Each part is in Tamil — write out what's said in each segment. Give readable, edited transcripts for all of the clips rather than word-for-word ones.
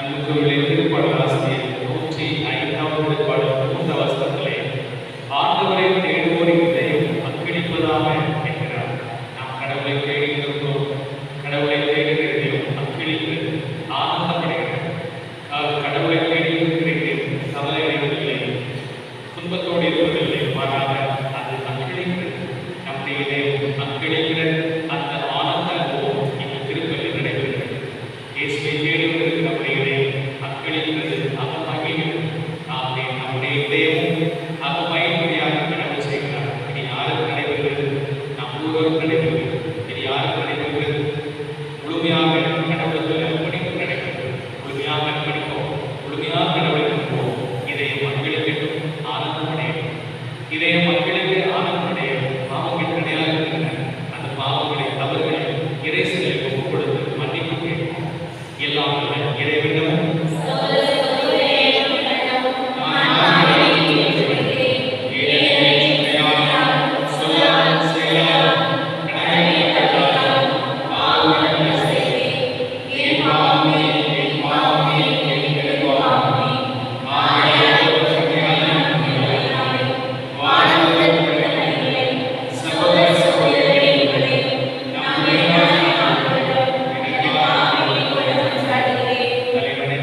அன்புக்குரியவர்களே, திருப்பாடல் ஆசிரியர் 105வது திருப்பாடல் 3 வசனத்திலே ஆண்டவரை தேடுவோரின் இதயம் அக்களிப்பதாக என்கிறார். நாம் கடவுளை தேடுகிறோம், கடவுளை தேடுகிற இதயம் அக்களிக்கிறது, ஆனந்தமடைகிறது. கடவுளை தேடுகிறேன் கவலை அடைவதில்லை, துன்பத்தோடு இருப்பதில்லை, மாறாக அது அக்களிக்கிறது. நம்முடைய இதயம் அக்களிக்கிற அந்த ஆனந்த அனுபவம் இந்த திருப்பலி நடைபெறுகிறது. இயேசுவை தேடுவதற்கு நம்முடைய இதயம் அக்களிக்கிறது, அகமகிழ்கிறது. நம்முடைய இதயமும் அகமகிழ்ச்சியாக கடவுள் செய்கிறார். இது யாருக்கு நடைபெறுகிறது? நம் ஒருவரும் நடைபெறுகிறது. இது யாருக்கு நடைபெறுகிறது? முழுமையாக கடவுளத்தில் அர்ப்பணிப்பு நடைபெறுகிறது. முழுமையாக அர்ப்பணிப்போம், முழுமையாக கடவுளை நம்புவோம். இதயம் அக்களிக்கட்டும், ஆனந்தமடையும். இதயம் அக்களிக்க ஆனந்தமடையும். பாவங்கள் கிடையாது இருக்கின்றன. அந்த பாவங்களை, தவறுகளை, இறைசலை ஒப்புக் கொடுத்து மன்னிப்பு கேட்போம். எல்லாம் இறைவனிடம் தலைவனை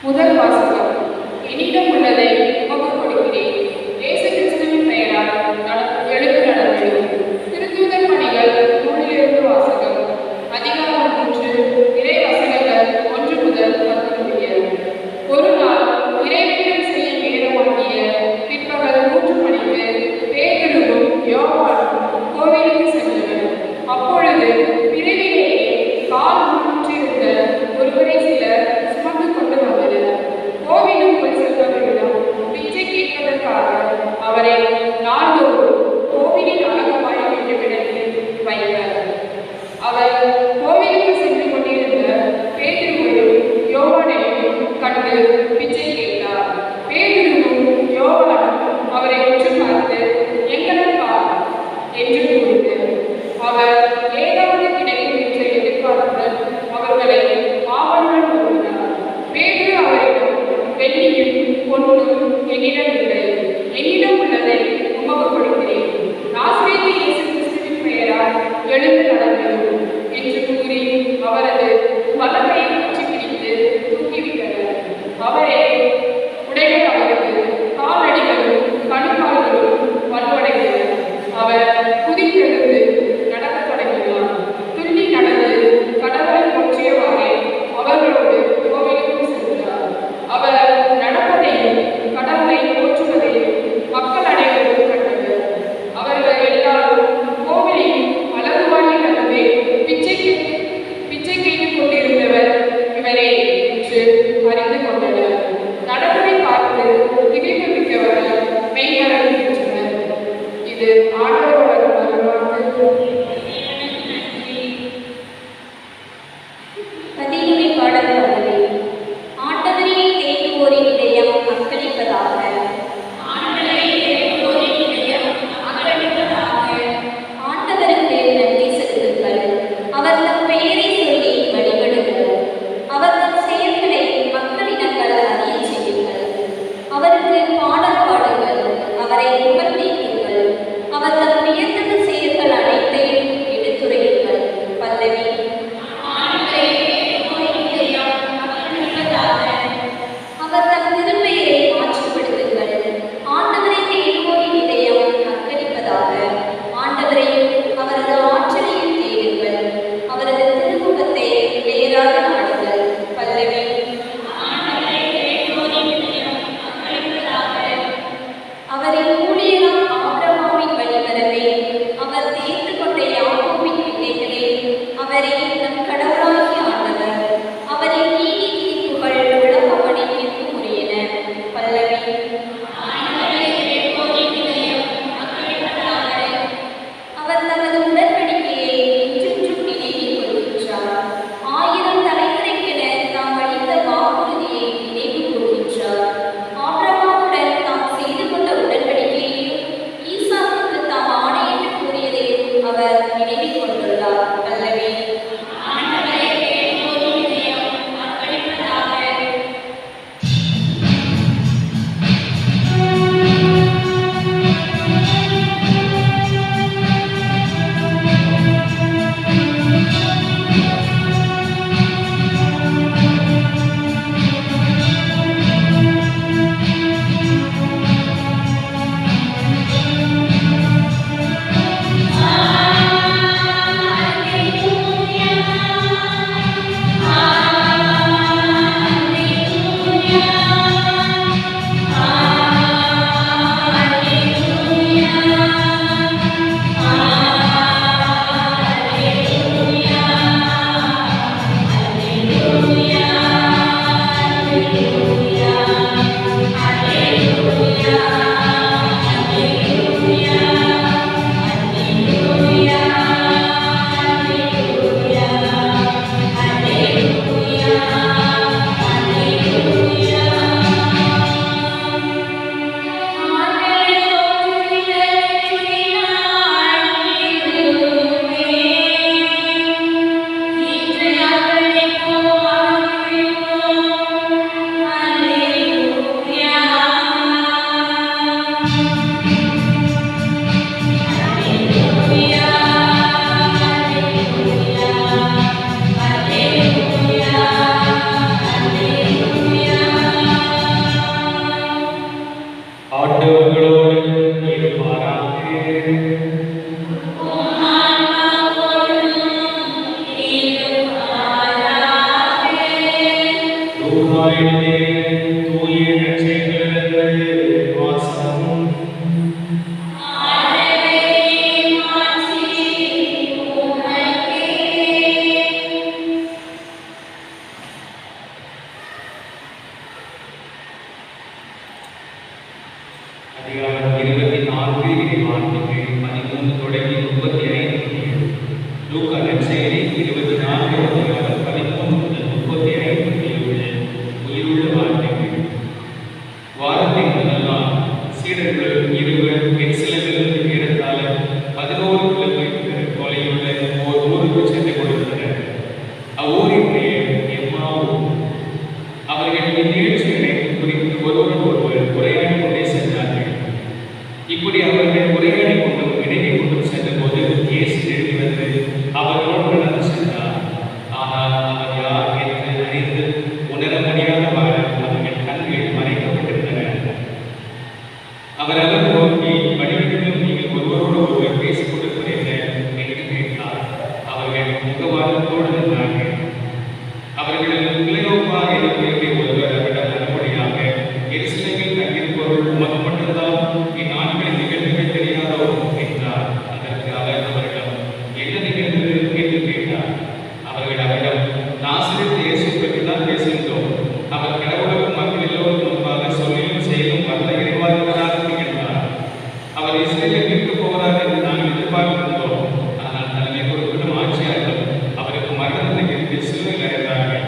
முதல் வாசகம். என்னிடம் உள்ளதை உமக்கு கொடுக்கிறேன். இயேசு கிறிஸ்துவின் பெயரால் எழுந்து நடந்தேன். திருத்தூதர் பணிகள் நூலிலிருந்து வாசகம். அதிகாரம் 3, இறை வசனங்கள் 1 முதல் 10 முடிய. ஒரு நாள் இறைவேண்டல் செய்யும் நேரமாகிய பிற்பகல் 3 மணிக்கு பேதுருவும் யோவானும் கோவிலுக்கு சென்றனர். அப்பொழுது பிறவிலேயே கால் ஊன்றிருந்த ஒருவரை சிலர் சுமந்து கொண்டு வந்தனர். கோவிலுக்குள் செல்பவர்களிடம் பிச்சை கேட்பதற்காக அவரை நாள்தோறும் கோவிலின் அலங்கமாய வேண்டுமிடத்தில் வைத்தார். அவர் கோவிலுக்கு சென்று கொண்டிருந்த பேதுருவையும் யோவானையும் கண்டு பிச்சை கேட்டார். பேதுருவும் யோவானும் அவரை உற்று பார்த்து, எங்களப்பா என்று கூறினர். அவர் ஏதாவது கிடைக்கும் என்ற எதிர்பார்ப்புடன் அவர்களை ஆவலுடன் கூறினார். பேதுரு அவரிடம், வெள்ளியும் பொன்னும் என்னிடம் இல்லை, என்னிடம் உள்ளதை உமக்கு கொடுக்கிறேன். நாசரேத்து இயேசு கிறிஸ்துவின் பெயரால் எழுந்து நடந்தேன் என்று கூறி அவரது வலக்கையை பற்றி பிடித்து தூக்கிவிட்டனர். அவரே உடைகள் அவரது காலடிகளும் கணுக்கால்களும் வலுவடைந்தன. அவர் குதித்தெழுந்து நடக்கத் தொடங்கினார். துள்ளி நடந்து கடவுளை போற்றியவாறே அவர்களோடு கோவிலுக்கு சென்றார். அவர் நடப்பதையும் கடவுளை போற்றுவதையும் மக்கள் அனைவரும் கண்டனர். அவர்கள் எல்லாரும் கோவிலின் அலகுவாயில் நடந்து பிச்சை கேட்டுக் கொண்டிருந்தவர் இவரே என்று அறிந்து கொண்டனர். நடப்பதை பார்த்து திகைப்பு மிக்கவர்கள் மெய்மறந்து நின்றனர். இது ஆண்டவரோட நல்வாக்கு. பதிலுரை பாடல்களே. ஆண்டவரே தேடுவோரின் இதயம் அக்களிப்பதாக. ஆண்டவரே தேடுவோரின் இதயம் அக்களிப்பதாக. ஆண்டவருக்கு நன்றி செலுத்துங்கள். அவர் தம் பெயரை சொல்லி வழிபடுங்கள். அவர் தம் செயல்களை மக்களினங்கள் அறிய செய்யுங்கள். அவருக்கு பாடல் பாடுங்கள். அவரை புகழ்ந்தீர்கள். அவர் தம் வியத்தகு செயல்கள் அனைத்தையும் எடுத்துரையுங்கள். பல்லவி. அவர் தம் திருப்பெயரை மாற்றப்படுத்துங்கள். ஆண்டவரை தேடுவோரின் இதயம் அக்களிப்பதாக. ஆண்டவரையும் அவரது ஆற்றலையும் தேடுங்கள். அவரது திருமுகத்தை இடையராக நாடுங்கள். பல்லவி. அவரின் ஊழியராம் ஆபிரகாமின் வழிமரபே, அவர் தேர்ந்து கொண்ட யாக்கோபின் பிள்ளைகளே, அவரே நம் கடவுளாகிய ஆண்டவர். அவரின் நீதி தீர்ப்புகள் விளக்கப்படி தீர்ப்புமுறையன. பல்லவி. அவர் தமது உடன்படிக்கையை என்றென்றும் நினைவில் கொள்கின்றார். 1000 தலைமுறைக்கென தாம் அளித்த வாக்குறுதியை நினைவு கூர்கின்றார். ஆபிரகாமுடன் தாம் செய்து கொண்ட உடன்படிக்கையையும் ஈசாக்குக்கு தாம் ஆணையிட்டு கூறியதையும் அவர் நினைவில் கொண்டுள்ளார். பல்லவி. அதிகாரம் 24 இறைவார்த்தைகள் 13 தொடங்கி 35 முடியும். லூக்கா நற்செய்தி 24 அதிகாரம் 13 முதல் 35 முடியுள்ள உயிருள்ள வார்த்தைகள். வாரத்தின் முதல் நாள் சீடர்கள் இருவர் எருசலேமிலிருந்து ஏறத்தாழ 11 கிலோமீட்டர் தொலைவுள்ள ஓர் ஊருக்கு சென்று கொண்டிருந்தனர். அவ்வூரின் பெயர் எம்மாவு. அவர்கள் இந்நிகழ்ச்சிகளை குறித்து ஒருவர் உரையாடி கொண்டே சென்றார்கள். இப்படி அவர்கள் உரையாடி கொண்டும் விலகி கொண்டும் சென்றபோது இயேசு திரும்பி வந்து அவர்களோடு நடந்து சென்றார். ஆனால் அவர் யார் என்று அறிந்து உணர முடியாதவாறு அவர்கள் கண்கள் மறைக்கப்பட்டிருந்தன. அவர் நோக்கி, வழியிலும் நீங்கள் ஒருவரோடு ஒருவர் பேசிக் கொண்டிருக்கிறீர்கள் என்று கேட்டார். அவர்கள் முகவாதத்தோடு நின்றார்கள். அவர்கள் கிளையோப்பா என்ற ஒருவர் அவரிடம் மறுபடியாக, எருசலேமில் தங்கியிருப்பவர்கள் உமக்கு மட்டும்தான் இந்நாட்களின் நிகழ்வுகள் தெரியாதோ என்றார். அதற்கு அவர் அவரிடம், என்ன நிகழ்ந்தது என்று கேட்டார். அவர்கள் அவரிடம், நாசரேத்து இயேசு பற்றி தான் பேசுகின்றோம். அவர் கடவுளுக்கும் மக்கள் எல்லோருக்கும் முன்பாக சொல்லிலும் செயலும் வல்ல இறைவாக்குனராக திகழ்ந்தார். அவர் இஸ்ரேலை மீட்கப் போகிறார் என்று நாங்கள் எதிர்பார்த்திருந்தோம். ஆனால் தலைமை பொறுப்பிடும் ஆட்சியாளர்கள் அவருக்கு மரண தண்டனை சிலுவையில் அறைந்தார்கள்.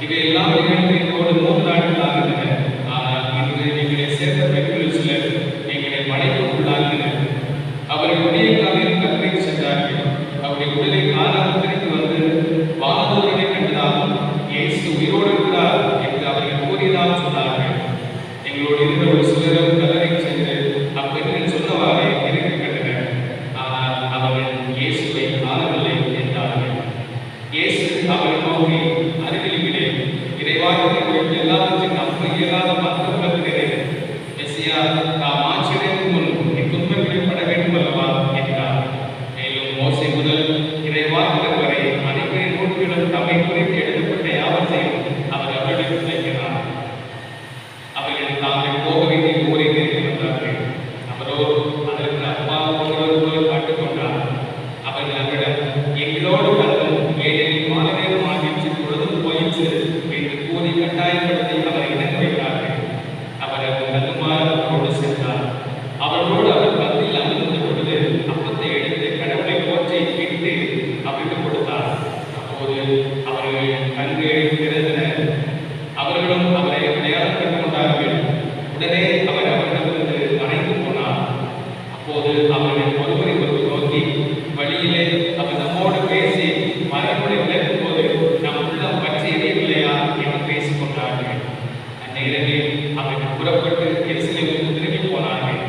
இவையெல்லாம் நிகழ்ந்து என்னோடு 3 நாட்கள் ஆகின்றன. ஆனால் இன்று எங்களை சேர்ந்த பெண்கள் சிலர் எங்களை மழைக்கு உள்ளாக்கினர். அவர்கள் உடைய காலையில் கல்லறைக்கு சென்றார்கள். அவருடைய உடலை காலால் திரும்பி வந்து வானதூதரை கண்டதாகவும் இயேசு உயிரோடு இருக்கிறார் என்று அவர்கள் கூறியதாக சொன்னார்கள். எங்களோடு இருந்த ஒரு சிலரும் கல்லறைக்கு சென்று அப்பெண்கள் சொன்னவாறே இறங்கி கண்டனர். ஆனால் அவர்கள் இயேசுவை காணவில்லை என்றார்கள். இயேசு அவரை நோக்கி, அருகிலே இறைவாக்கினை குறித்து எல்லாவற்றையும் நம்ப இயலாத மற்ற உலகினரே, மெசியா தாம் ஆட்சியடையும் முன் இத்துன்பங்களில் பட வேண்டும் அல்லவா என்றார். மேலும் மோசே முதல் இறைவாக்கினர் வரை அனைவரின் நூல்களும் தம்மை குறித்து எழுதப்பட்ட யாவற்றையும் அவர் அவரிடம் வைக்கிறார். அவர்கள் தாங்கள் போக வேண்டிய ஊரை நெருங்கி வந்தார்கள். அவரோ அதற்கு அப்பா ஒருவர் போல காட்டுக்கொண்டார். அவர்கள் அவரிடம், எங்களோடு கலந்தும் ஏழெனில் மாலை நேரம் ஆகிற்று, பொழுதும் போயிற்று என்று கூறி கட்டாயப்படுத்தி அவரை இணங்க வைத்தார்கள். அவர் கல்லுமாறு அவரோடு சென்றார். அவர்களோடு அவர் பந்தில் அமர்ந்த பொழுது அப்பத்தை எடுத்து கடவுளை போற்றி விட்டு அவருக்கு கொடுத்தார். அப்போது அவர்கள் கண்கள் திறந்தன. அவர்களும் அவரை அடையாளம் கண்டு கொண்டார்கள். உடனே அவர் அவரிடமிருந்து மறைந்து போனார். அப்போது அவர்கள் ஒருவரை ஒருவர் நோக்கி, வழியிலே அவர் நம்மோடு பேசி மறைமுறை விளக்கும் போது நம் உள்ளம் பற்றி எரியவில்லையா என்று பேசிக் கொண்டார்கள். அந்நேரத்தில் அவர்கள் புறப்பட்டு எருசலேமுக்கு திரும்பி போனார்கள்.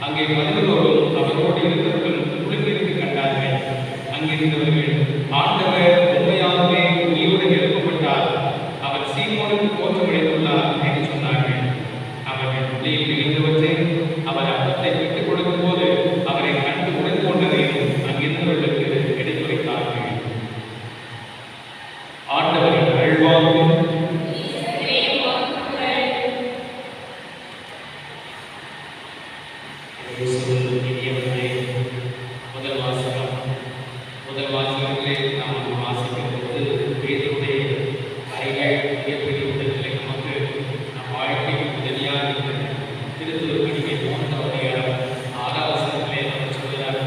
அங்கே 11 அவரோடு இருந்தவர்களும் குழுவிற்கு கண்டார்கள். அங்கிருந்தவர்கள், ஆண்டவர் உண்மையாகவே உயிரோடு எழுப்பப்பட்டார், அவர் சீமோனுக்கு தோற்றமடைந்துள்ளார் என்று சொன்னார்கள். அவர்கள் உள்ளில் இருந்தவற்றை அவர் அப்பத்தை விட்டுக் கொடுக்கும் போது அவரை கண்டு உணர்ந்து கொண்டதையும் அங்கிருந்தவர்களுக்கு எடுத்துரைத்தார்கள். ஆண்டவரின் அருள்வாக்கு. முதல் வாசகத்திலே நாம் வாசிக்கும் போது பேதுருடைய அறைகள் மிகப்பெரிய உடல்களை நமக்கு நம் வாழ்க்கைக்கு உதவியாக இருக்கிறது. திருத்துவர் பணியை போன்றவருடைய 6ஆம் வசனத்திலே அவர் சொல்கிறார்,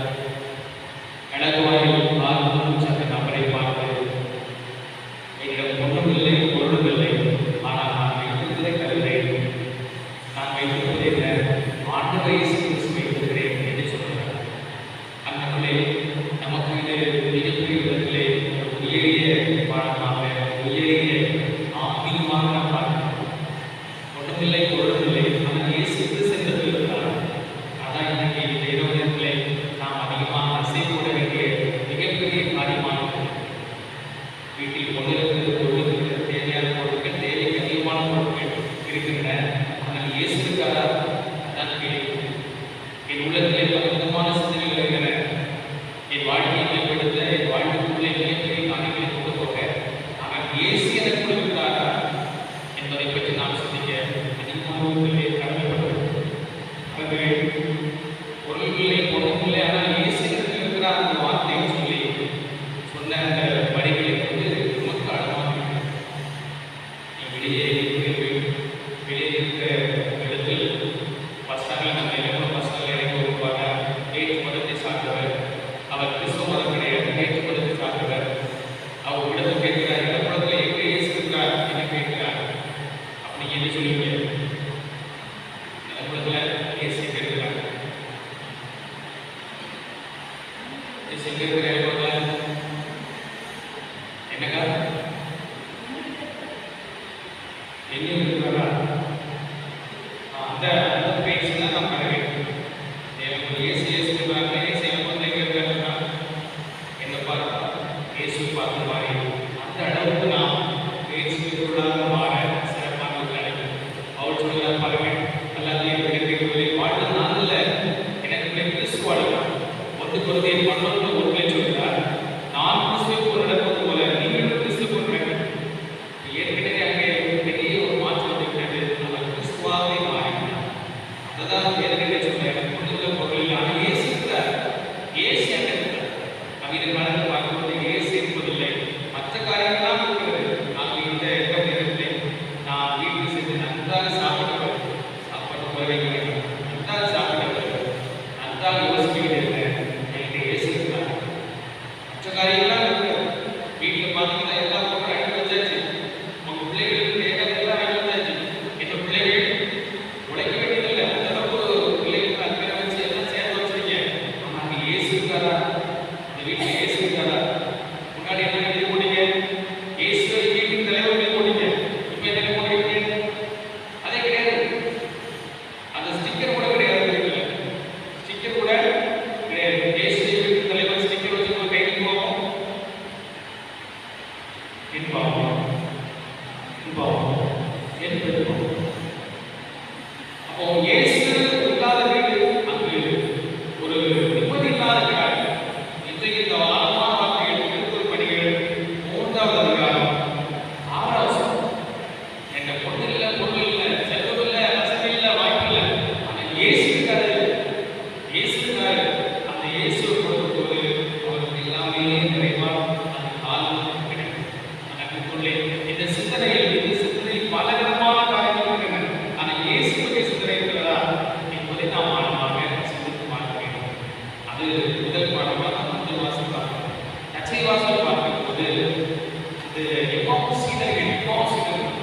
கடற்வாயில் பார்க்கும் சட்ட நபரை பார்த்து, என்னிடம் ஒன்றும் இல்லை பொருளும் இல்லை, ஆனால் நான் வைத்திருக்கிற கருதை நான் வைத்திருப்பதை ஆண்டவரை வைத்திருக்கிறேன் என்று சொல்கிறார். அங்கே நமக்கு இது மிகப்பெரிய விதத்திலே உயரிய பாடமாக, உயரிய ஆன்மீகமாக நாம் பார்க்கிறோம். ஒன்றுமில்லை பொருளுமில்லை, ஆனால் இயேசு எது சென்றது இருக்கிறார். அதான் இன்னைக்கு இந்த இரவுலகத்திலே நாம் அதிகமாக அசை போட வேண்டிய மிகப்பெரிய காரியமாக வீட்டில் பொருளுக்கு தேவையான பொருட்கள், தேவைக்கு அதிகமான பொருட்கள் இருக்கின்றன. ஆனால் இயேசு இருக்காரா? அதான் கேள்வி. என் உள்ளத்திலே பலவிதமான சிந்தனைகள் வருகின்றன. என் வாழ்க்கையை மேம்படுத்த, என் வாழ்க்கைக்குள்ளே மிகப்பெரிய காரியங்களை கொண்டு போக, ஆனால் இயேசு எனக்கு இருக்கிறாரா என்பதை பற்றி நாம் சிந்திக்க அதிகமாக கடமைப்பட்டோம். அவர்கள் பொருள்களை பொருட்களை, ஆனால் இயேசு எனக்கு இருக்கிறார் என்ற வார்த்தையை சொல்லி சொன்ன அந்த வரிகளை வந்து நமக்கு அழகாக வெளியே இருக்கிற இடத்தில் சகல நன்மைகளும் பசங்கள் இறங்கி வருவாங்க. வேற்று மதத்தை சார்ந்தவர், அவர் கிறிஸ்துவ மதம் கிடையாது, வேற்று மதத்தை சார்ந்தவர். அவர் விடத்தை கேட்கிறார், இடப்படத்தில் எங்கே இயேசு இருக்கிறார் என்று கேட்கிறார். அப்படி என்ன சொல்லுவீங்க? இடப்படத்தில் இயேசு கேட்கிறார். இயேசு இருக்கிற இடப்படத்தில் என்னக்கா எங்க இருக்கிறாரா? அந்த பேச்சு தான் நம்ம இயேசு இயேசு சொல்றாங்க. இயேசு வந்து எங்க இருக்காருன்னா என்ன பார்த்தா இயேசு பார்த்து மாறி அந்த அளவுக்கு நாம் பேச்சுக்குள்ளாக மாற சிறப்பான நினைக்கும். அவர் சொல்கிறார், பாருங்க, எல்லாத்தையும் கிடைக்கிறவர்களை வாழ்ந்த நாளில் எனக்கு கிறிஸ்து வாழலாம். 1 Corinthians 11:1 சொல்கிறார், நான் கிறிஸ்துவை போல நடப்பது போல நீங்கள் கிறிஸ்து போல நடக்க. ஏற்கனவே அங்கே பெரிய ஒரு மாற்றம் வந்துவிட்டது. அவர் கிறிஸ்துவாகவே மாறினார். அதுதான் ஏற்கனவே சொல்றேன், கொண்டுள்ள பொருளில் ஆனால் இயேசு இருக்கிறார். இயேசு அங்கே இருக்கிறார். நம்ம இந்த காலத்தில் பார்க்கும்போது இயேசு இருப்பதில்லை, மற்ற காரியங்கள்லாம் இருக்கிறது. நாங்கள் இந்த நேரத்தில் நான் வீட்டில் சென்று நன்றாக சாப்பிடுவேன், சாப்பாடு போய் வேண்டும், நன்றாக சாப்பிடுவேன், நன்றாக யோசிக்கிறேன், எனக்கு இயேசு இருக்கிறார். மற்ற காரியங்கள்லாம் இருக்கிறது. வீட்டில் பார்த்தீங்கன்னா எல்லாம் போட்டு அடிக்க வச்சாச்சு. உங்கள் பிள்ளைகளுக்கு எல்லாம் அடிக்க வச்சாச்சு. இந்த பிள்ளைகள் உழைக்க வேண்டியதில்லை. அந்த அளவுக்கு பிள்ளைகளுக்கு அக்கறை வச்சு எல்லாம் சேர்ந்து வச்சிருக்கீங்க. ஆனால் அங்கே இயேசு இருக்காரா? அந்த வீட்டில் இயேசு இருக்காரா? முன்னாடி என்ன எழுதி போட்டீங்க? இயேசு வீட்டின் தலைவர் எழுதி போட்டீங்க. இப்போ என்ன போட்டீங்க? அதே கிடையாது. அந்த ஸ்டிக்கர் கூட கிடையாது. வீட்டில் ஸ்டிக்கர் கூட கிடையாது. இயேசு வீட்டின் தலைவர் ஸ்டிக்கர் வச்சு ஒரு கைக்கு போவோம். அப்போ இயேசு இல்லாத வீடு அங்கு ஒரு நிம்மதி இல்லாத வீடாக இன்றைக்கு இந்த ஆழமான வார்த்தைகள் திருக்குறள் பணிகள் 3வது அதிகாரம் 6வது வசனம். என்ற பொண்ணு இல்லை, பொருள் இல்லை, செல்வம் இல்லை, வசதி இல்லை, வாய்ப்பு இல்லை, ஆனால் இயேசு இருக்காரு. இயேசு இருக்காரு. அந்த இயேசுவை கொடுக்கும்போது அவருக்கு எல்லாமே நிறைவாக அந்த காலம் கிடைக்கும். இந்த சிந்தனையில் பலவிதமான காரியங்கள் இருக்கின்றன. ஆனால் இயேசு பற்றிய சிந்தனை இருக்கிறதா என்பதை நாம் ஆழமாக சிந்தித்து பார்க்க வேண்டும். அது முதல் பாடமாக முதல் வாசல் பார்க்கணும். நச்சை வாசல் பார்க்கும்போது இது எம்மாவும் சீடர்கள்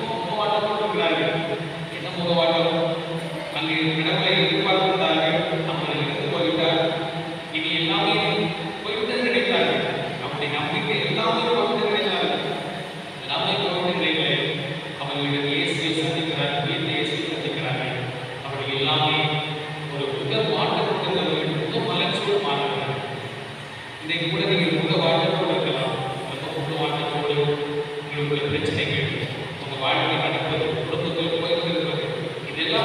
முகவாட்டம் கொண்டிருக்கிறார்கள். என்ன முகவாட்டம்? அங்கே கடவுளை எதிர்பார்த்திருந்தார்கள், நம்மளை இருந்து போய்விட்டார், இனி எல்லாமே போய்விட்டது நினைத்தார்கள். அப்படி நம்பிக்கை எல்லாமே போய்விட்டு நினைத்தார்கள். எல்லாமே போய்விட்டு நிலைகளை அவர்களிடம் இயேசுவை சந்திக்கிறார்கள், வீட்டில் இயேசுவை சந்திக்கிறார்கள். அவர்கள் எல்லாமே ஒரு புத மாற்றப்பட்டவர்கள், புத மலர்ச்சியோடு மாறுகிறார்கள். இன்றைக்கு கூட நீங்கள் புத வாட்டத்தோடு இருக்கலாம். ரொம்ப புத வாட்டத்தோடு உங்களுடைய பிரச்சனைகள், உங்கள் வாழ்க்கை நடப்பது, குடும்பத்தில் போய்விட்டு இருப்பது, இதெல்லாம்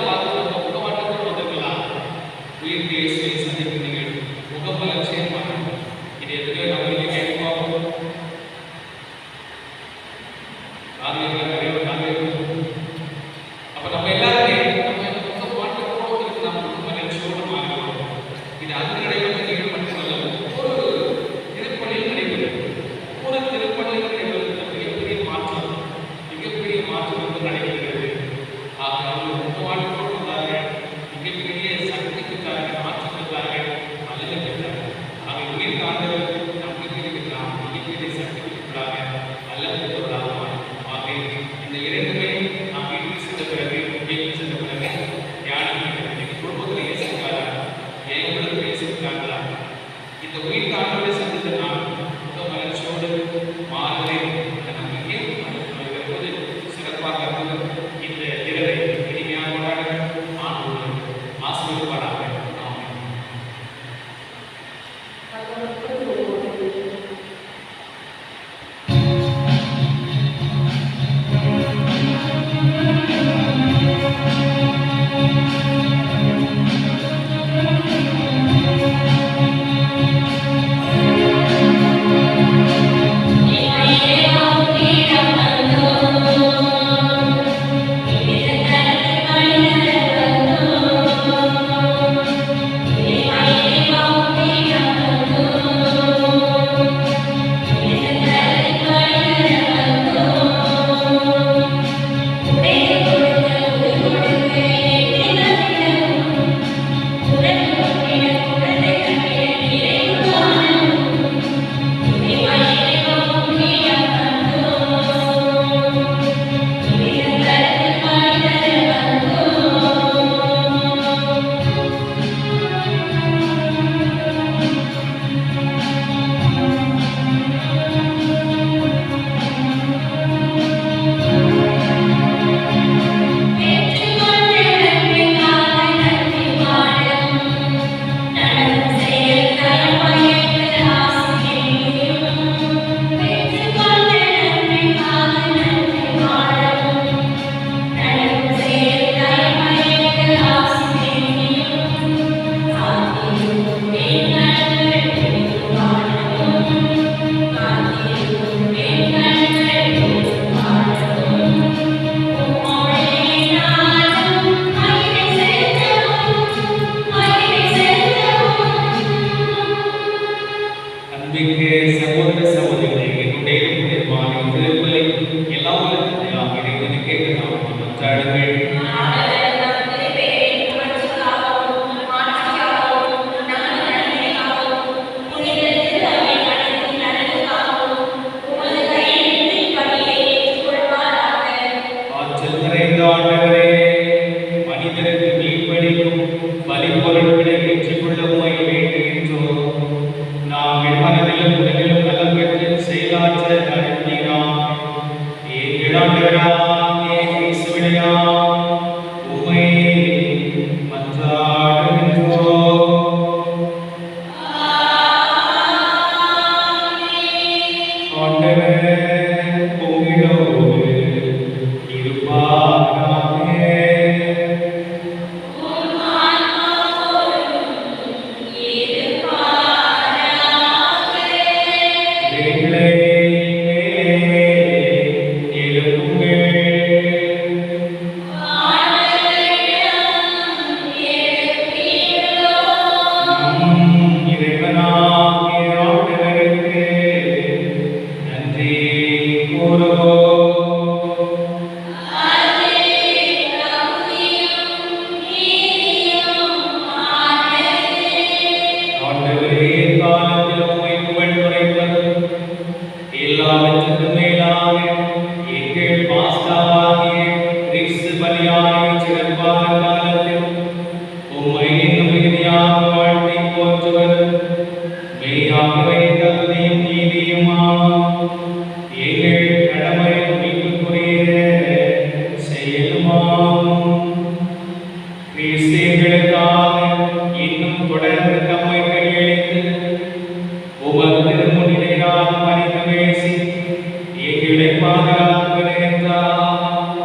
மனிதருக்கு மீட்பளிக்கும் பலிப்பொருட்களை ஏற்றுக்கொள்ள உம்மை வேண்டுகின்றோம். நாங்கள் மனதிலும் உடலிலும் நலம் பெற்று செயலாற்ற அருள்வீராக. எங்கள் ஆண்டவராகிய இயேசுவினால் உம்மை மன்றாடுகின்றோம். ஆண்டவர் உங்களோடு இருப்பாராக. எங்களை எழுப்புங்கள். நம் இறைவனாகிய ஆண்டவருக்கு நன்றி கூறுவோம். ஆண்டவரே, காலத்தில் உம்மை புகழ்ந்துரைப்பதும் எல்லாவற்றுக்கும் மேலாக எங்கள் பாஸ்காவாகிய கிறிஸ்து பலியாகிய சிறப்பான காலத்தில் உம்மை இன்னும் மிகுதியாக வாழ்த்தி போற்றுவதும் மெய்யாகவே தகுதியும் நீதியுமாம். எங்கள் கடமையும் மீட்புக்குரிய செயலுமாம். கிறிஸ்து எங்களுக்காக இன்னும் தொடர்ந்து தம்மை கையளித்து உமது திருமுன்னிலையாக மனித பேசி எங்களை பாதுகாத்து வருகின்றார்.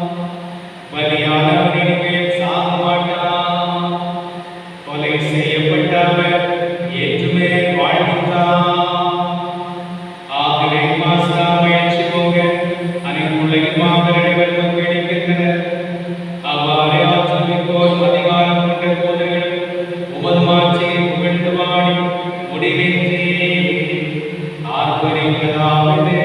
பலியானவர் இனிமேல் சாக மாட்டார். கொலை செய்யப்பட்டவர் என்றுமே வாழ்கின்றார். ஆகவே பாஸ்கா முயற்சி போக அனைத்து உலகின் மாபெரும் பங்களிக்கின்றனர். அவ்வாறே ஆற்றல் மிக்கோர் அதிகாரம் கொண்ட தூதர்கள் உமது மாட்சியை புகழ்ந்து பாடி முடிவின்றி ஆர்ப்பரிப்பதாவது.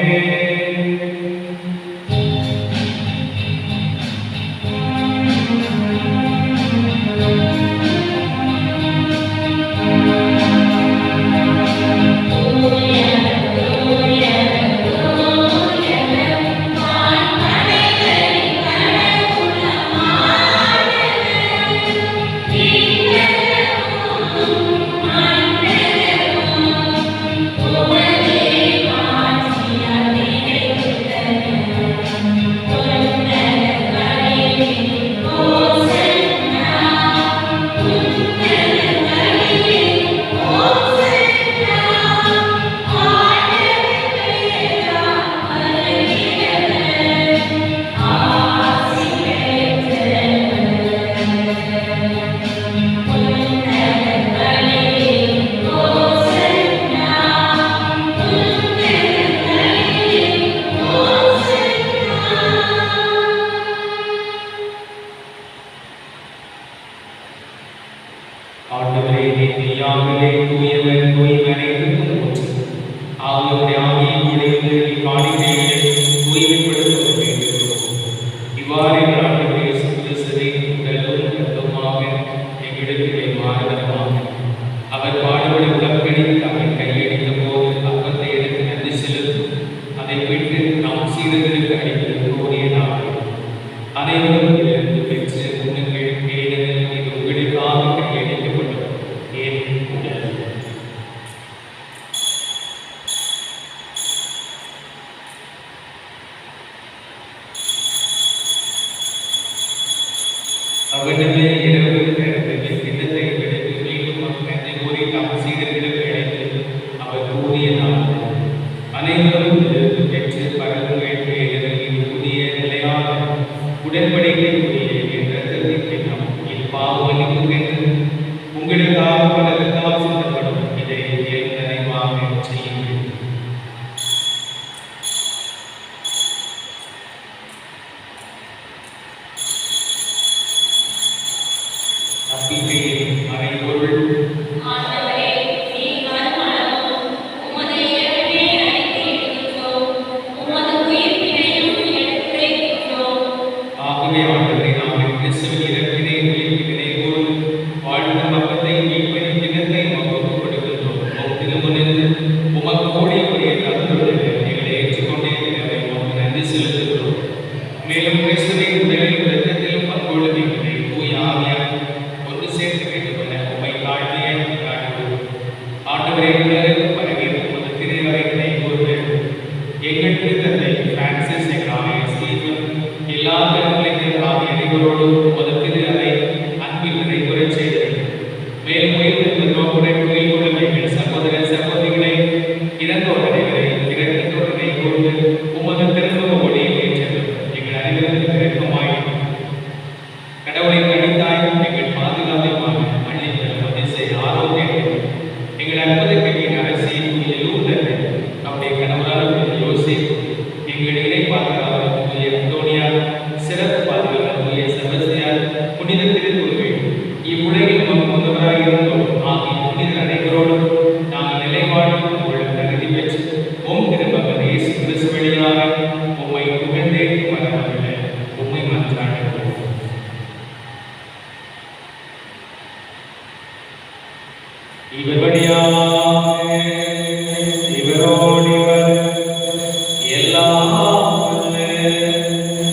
ஆண்டவரே, நீதியாகவே தூயவர் தூய்மனைக்கும் போற்று. ஆகியோருடைய ஆவியை இணைந்து இக்காணிக்கையை தூய்மைப்படுத்த வேண்டுகிறோம். இவ்வாறு எங்கள் ஆண்டவர் இயேசு கிறிஸ்துவின் உடலும் இரத்தமுமாக எங்களுக்கு மாறுதலாக அவர் பாடுபட உடன்படித்து அவர் கையெடுத்த போது அப்பத்தை எடுத்து நன்றி செலுத்தும். அதை விட்டு நாம் சீரர்களுக்கு அளிப்பது கூறிய நாள் அனைவரும் இருந்து பெற்று உண்ணுங்கள். ஏனெனில் இது உங்களுக்காக கையளிக்கப்படும் என் உடல். அவனமே இரவு கிண்ணத்தை எடுத்து மீண்டும் நன்றி கூறி தம் சீடர்களுக்கு அழைத்து அவர் கூறிய நாள் அனைவரும் இருந்து பெற்று பரவுங்கள். ஏனெனில் இது புதிய நிலையான உடன்படிக்கைக்குரிய என் இரத்தத்தின் கிண்ணம். என் பாவ மன்னிப்புக்கென்று உங்களுக்காக பலருக்காக சிந்தப்படும். இதை என் நினைவாக செய்யுங்கள். நம்பிக்கையின் மறைபொருள் ஆகவே ஆண்டவரே, நாங்கள் கிறிஸ்துவின் இறப்பினை உயிர்ப்பினை போல் வாழ்ந்த மக்கத்தை மீட்பின் தினத்தை உமக்கு ஒப்புக் கொடுக்கின்றோம். உம் திருமுன்னின்று உமக்கு ஓடிய தந்தொழில் எங்களை ஏற்றுக்கொண்டே உமக்கு நன்றி செலுத்துகிறோம். மேலும் கிறிஸ்துவின் உடலில் இரத்தத்திலும் பங்கொள்ளும் எங்களை தூய ஆவியார் மேலும் உயிர்த்தெழுந்த நோக்குடன் துயில் கொள்ளும் எங்கள் சகோதர சகோதரிகளை இறந்தோர் அனைவரை இரக்கத்தோடு கூர்ந்து உமது திருமுக ஒளியில் ஏற்றது எங்கள் அனைவருக்கு இரக்கமாயிருக்கும். கடவுளின் கணித்தாய் எங்கள் பாதுகாப்புமான அழித்த அதிசய ஆரோக்கியத்தை எங்கள் அற்புத கவியின் அரசி லூர்தர் நம்முடைய கணவரான யோசேப்பு எங்கள் இணைப்பாளரான அந்தோனியா சிறப்பு பாதுகாப்பு செபஸ்தியார் புனித திருக்குழுவை இவ்வுலகில் முதல்வராக இருந்தோம் ஆகிய புனித அனைவரோடும் நாங்கள் நிலைவாழ்வு உள்ள தகுதி பெற்று உம் திருமகன் இயேசு கிறிஸ்து வழியாக உம்மை புகழ்ந்தேற்கும் வரவில்லை உம்மை மன்றாடுகிறோம். இவர் வழியாக இவரோடு எல்லாம் வல்ல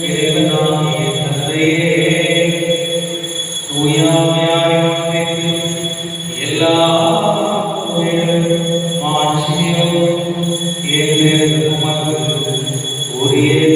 இறைவனாகிய தந்தையே தூய ஆவியாரின் ஒன்றிற்கு எல்லா புகழும் மாட்சியும் என்றென்றும் உமக்கு உரியதே.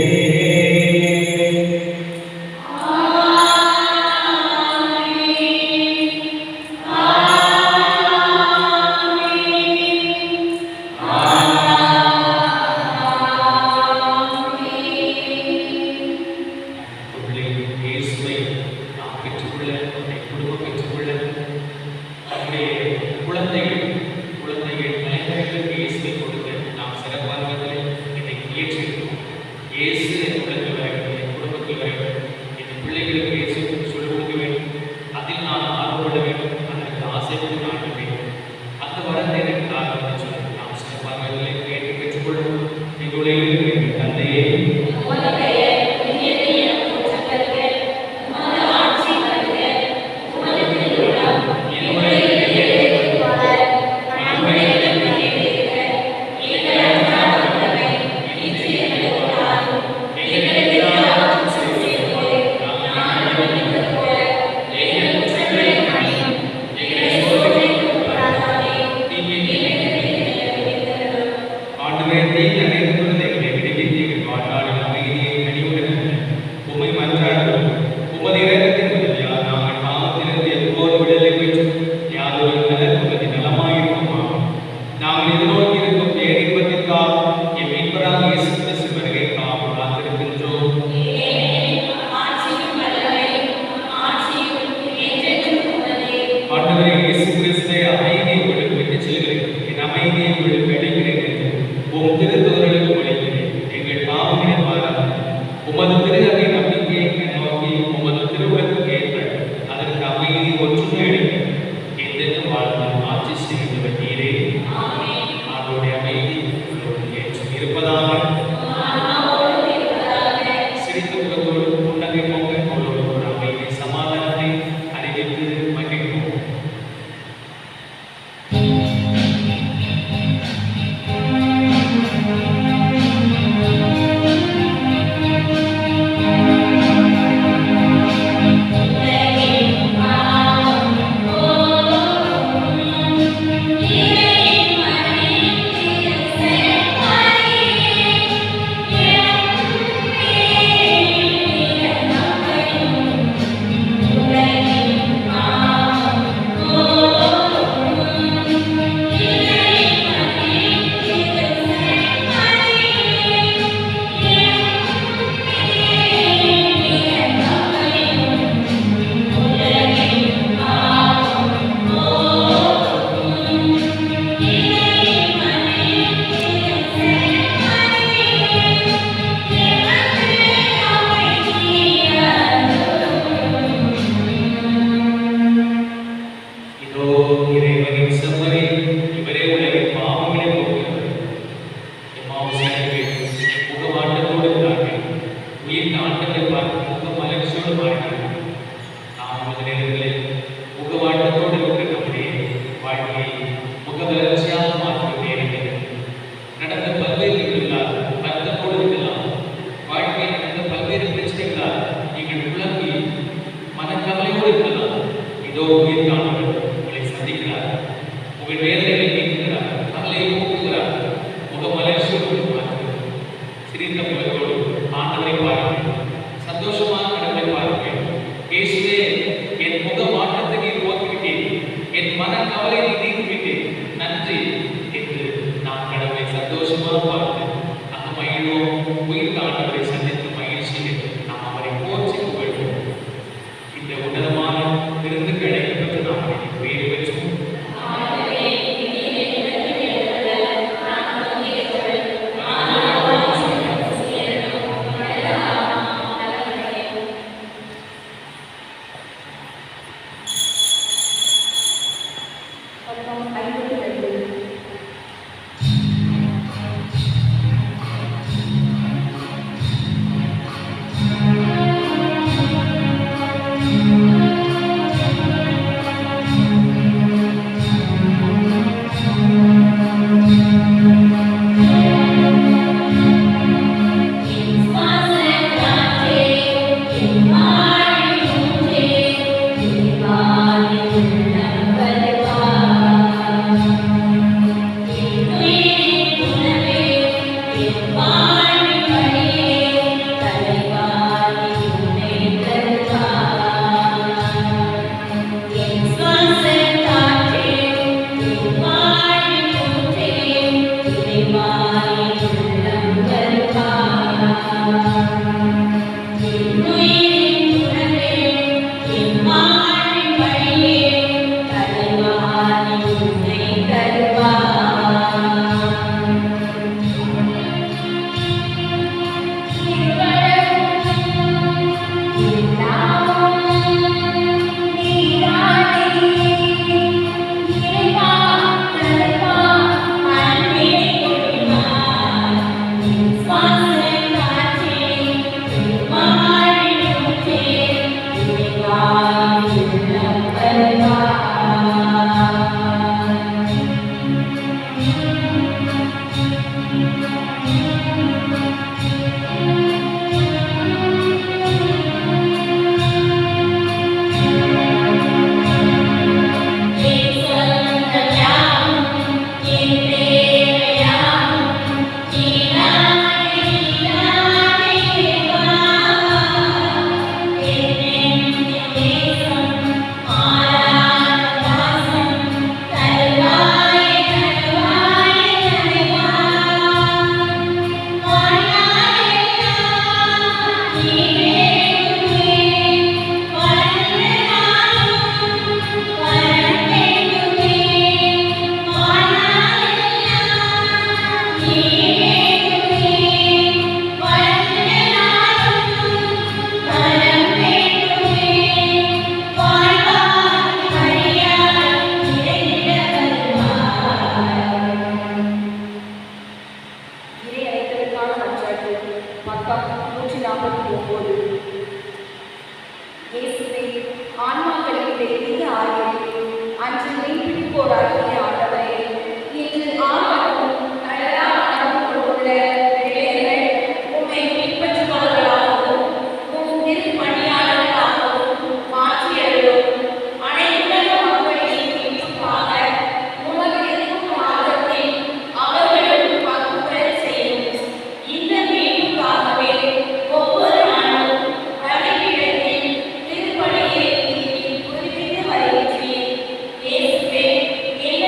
என் முக மாற்றத்தை நீர் போக்கிவிட்டீர். என் கவலை நீங்கி விட்டேன், நன்றி என்று நாம் கடவுளை சந்தோஷமாக பார்த்து அந்த மகிழ்வோம். உயிர் ஆண்டவரை சந்தித்து மகிழ்ச்சியில் நாம் அவரை போற்றி புகழ்வோம். இந்த உன்னதமான விருந்துக்கு அழைக்கப்பட்டு நாம் அவரை உயிர் பெற்றோம்.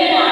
Yes,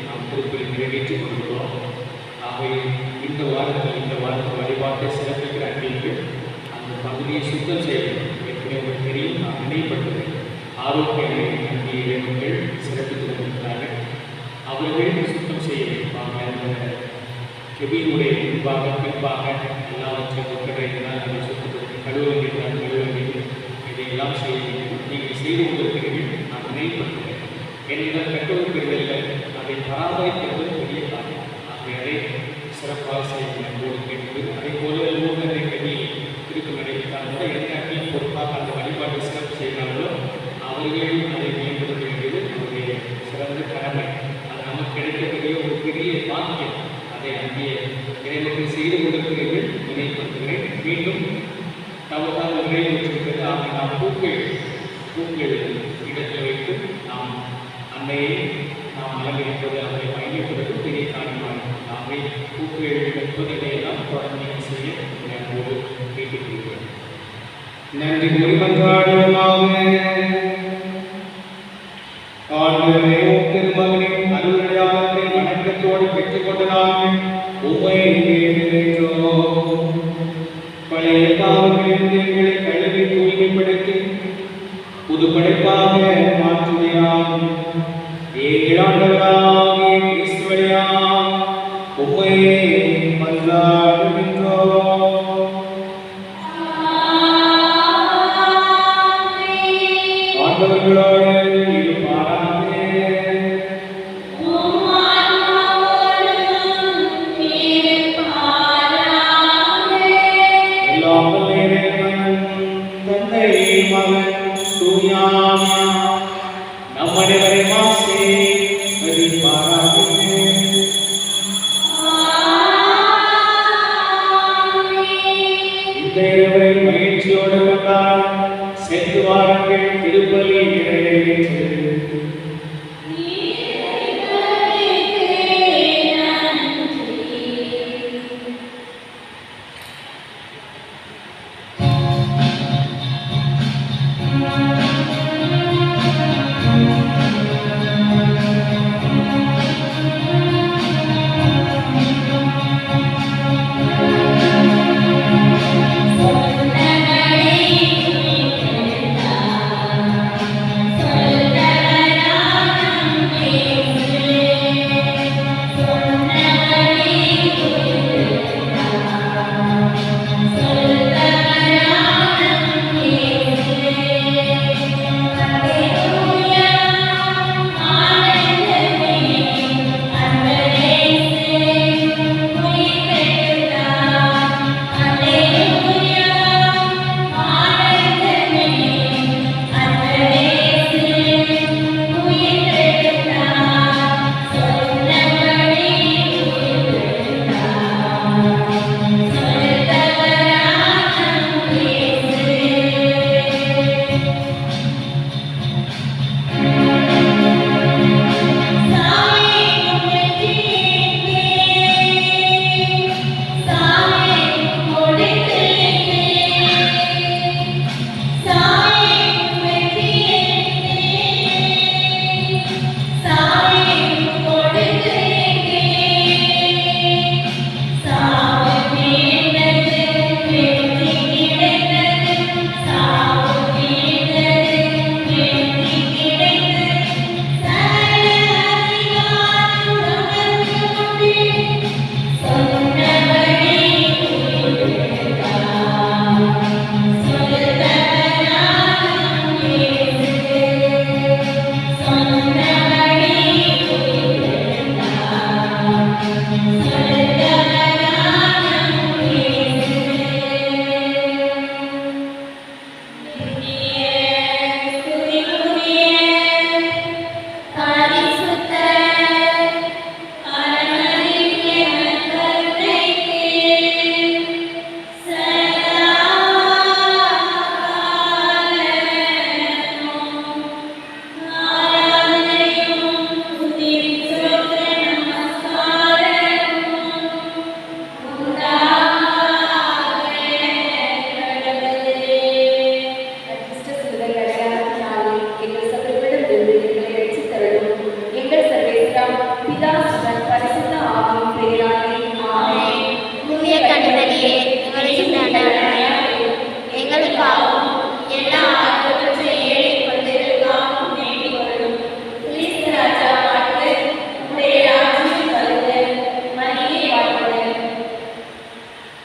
நாம் திருப்பலி நிறைவேற்றிக் கொள்கிறோம். ஆகவே இந்த வாரத்தில் வழிபாட்டை சிறப்பிக்கிற அன்றைக்கு அந்த பகுதியை சுத்தம் செய்யணும். ஏற்கனவே உங்களுக்கு தெரியும், நான் நினைவுபடுத்துகிறேன். ஆரோக்கிய அன்றைய இளைஞர்கள் சிறப்பித்துக் கொண்டிருக்கிறார்கள். அவர்கள் சுத்தம் செய்ய வைப்பாங்க. அந்த செவியினுடைய முன்பாக பின்பாக எல்லாவற்றையும் ஒட்டடைந்தால் அதை சுத்தப்படுத்தி கழுவ இதையெல்லாம் செய்ய வேண்டும். நீங்கள் செய்து கொண்டிருக்கிறீர்கள், நான் நினைவுபடுத்துகிறேன். ஏனென்றால் கட்டுரை பெறுதல்கள் அதை பராமரிக்கிறது பெரிய காரணம். அதை சிறப்பாக செய்ய போது கேட்பது. அதே போல ஊர்நடை கல்வி திருக்கும் நடைபெற்றால் கூட எந்த அன்றையும் பொறுப்பாக அந்த வழிபாட்டை சிறப்பு செய்கிறார்களோ அவர்கள் அதை மேம்படுத்த வேண்டியது நம்முடைய சிறந்த கடமை. அது நமக்கு கிடைக்கக்கூடிய ஒரு பெரிய பாக்கியம். அதை அங்கே இறைவனுக்கு செய்து கொண்டிருக்கிறீர்கள், நினைவுபடுத்துகிறேன். மீண்டும் தவறாக நிறைவேற்றிருக்கிறது. ஆக நாம் பூக்கள் இடத்தில் வைத்து நாம் அன்னையை நாம் அலங்கரிப்பது, அவரை பயணிப்பதற்கு பெரிய காரணமாக நாமே பூக்கள் வைப்பது இதையெல்லாம் தொடர்ந்து செய்ய போது கேட்டுக்கொள்கிறேன். நன்றி கூறி மன்றாடுவோமாக. ஆண்டவரே, திருமகனின் அருளடையாளத்தை வணக்கத்தோடு பெற்றுக்கொண்ட நாங்கள் உம்மை வேண்டுகின்றோம். பழைய பாவங்களிலிருந்து எங்களை கழுவி தூய்மைப்படுத்தி புது படைப்பாக மாற்றுகிறார். எங்கள் ஆண்டவராகிய கிறிஸ்து வழியாக உம்மை மன்றாடுகின்றோம். ஆண்டவர்களோடு இருப்பாராக. எல்லாம் வல்ல இறைவன், தந்தை, மகன், தூய ஆவி நம் அனைவரையும் ஆசீர்வதிப்பாராக. இந்த இரவை மகிழ்ச்சியோடு கொண்டாட சென்று வாருங்கள். திருப்பலி